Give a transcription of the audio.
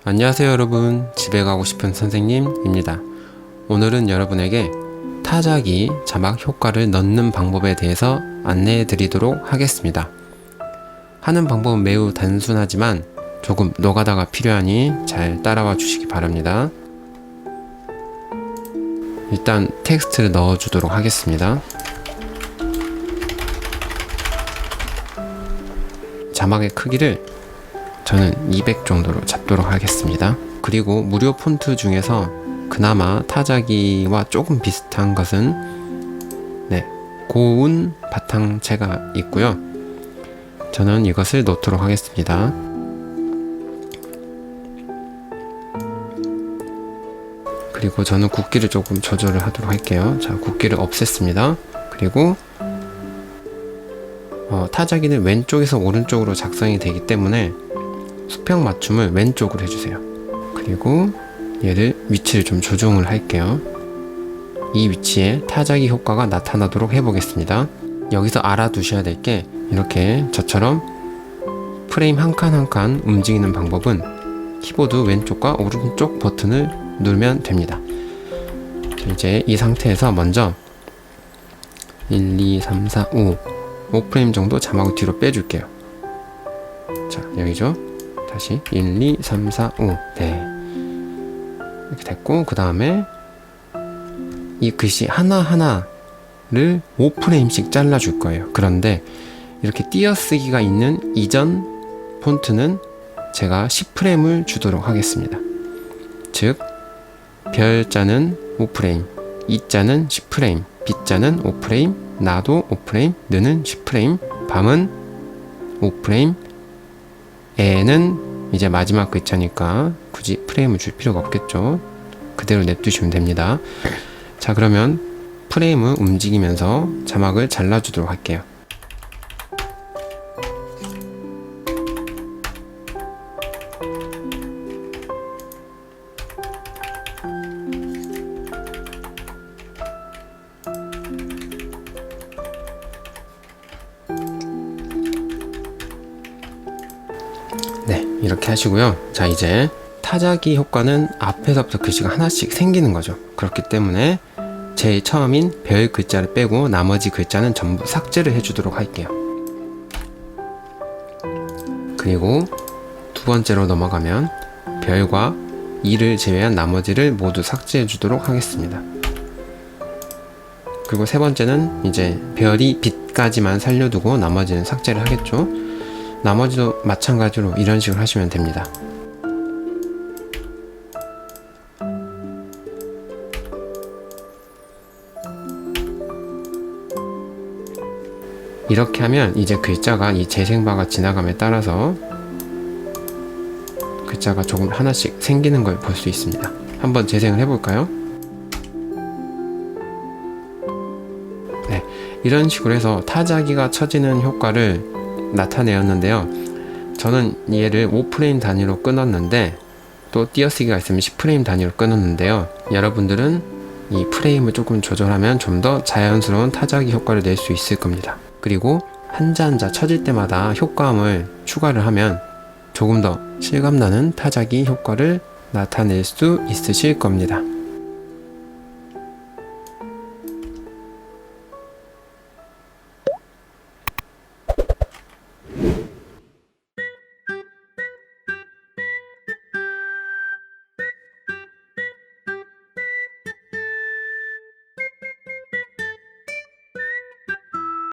안녕하세요 여러분, 집에 가고 싶은 선생님입니다. 오늘은 여러분에게 타자기 자막 효과를 넣는 방법에 대해서 안내해 드리도록 하겠습니다. 하는 방법은 매우 단순하지만 조금 노가다가 필요하니 잘 따라와 주시기 바랍니다. 일단 텍스트를 넣어 주도록 하겠습니다. 자막의 크기를 저는 200 정도로 잡도록 하겠습니다. 그리고 무료 폰트 중에서 그나마 타자기와 조금 비슷한 것은 고운 바탕체가 있고요. 저는 이것을 놓도록 하겠습니다. 그리고 저는 굵기를 조금 조절을 하도록 할게요. 자, 굵기를 없앴습니다. 그리고 타자기는 왼쪽에서 오른쪽으로 작성이 되기 때문에 수평 맞춤을 왼쪽으로 해주세요. 그리고 얘를 위치를 좀 조정을 할게요. 이 위치에 타자기 효과가 나타나도록 해보겠습니다. 여기서 알아두셔야 될 게 이렇게 저처럼 프레임 한 칸 한 칸 움직이는 방법은 키보드 왼쪽과 오른쪽 버튼을 누르면 됩니다. 자, 이제 이 상태에서 먼저 1, 2, 3, 4, 5프레임 정도 자막을 뒤로 빼줄게요. 자, 여기죠. 다시 1, 2, 3, 4, 5 이렇게 됐고, 그 다음에 이 글씨 하나하나를 5프레임씩 잘라줄 거예요. 그런데 이렇게 띄어쓰기가 있는 이전 폰트는 제가 10프레임을 주도록 하겠습니다. 즉 별자는 5프레임, 이자는 10프레임, 빗자는 5프레임, 나도 5프레임, 느는 10프레임, 밤은 5프레임, 애는 이제 마지막 글자니까 굳이 프레임을 줄 필요가 없겠죠. 그대로 냅두시면 됩니다. 자, 그러면 프레임을 움직이면서 자막을 잘라주도록 할게요. 이렇게 하시고요. 자, 이제 타자기 효과는 앞에서부터 글씨가 하나씩 생기는 거죠. 그렇기 때문에 제일 처음인 별 글자를 빼고 나머지 글자는 전부 삭제를 해주도록 할게요. 그리고 두 번째로 넘어가면 별과 이를 제외한 나머지를 모두 삭제해 주도록 하겠습니다. 그리고 세 번째는 이제 별이 빛까지만 살려두고 나머지는 삭제를 하겠죠. 나머지도 마찬가지로 이런 식으로 하시면 됩니다. 이렇게 하면 이제 글자가 이 재생바가 지나감에 따라서 글자가 조금 하나씩 생기는 걸 볼 수 있습니다. 한번 재생을 해볼까요? 이런 식으로 해서 타자기가 쳐지는 효과를 나타내었는데요. 저는 얘를 5프레임 단위로 끊었는데 또 띄어쓰기가 있으면 10프레임 단위로 끊었는데요. 여러분들은 이 프레임을 조금 조절하면 좀 더 자연스러운 타자기 효과를 낼 수 있을 겁니다. 그리고 한자 한자 쳐질 때마다 효과음을 추가를 하면 조금 더 실감나는 타자기 효과를 나타낼 수 있으실 겁니다.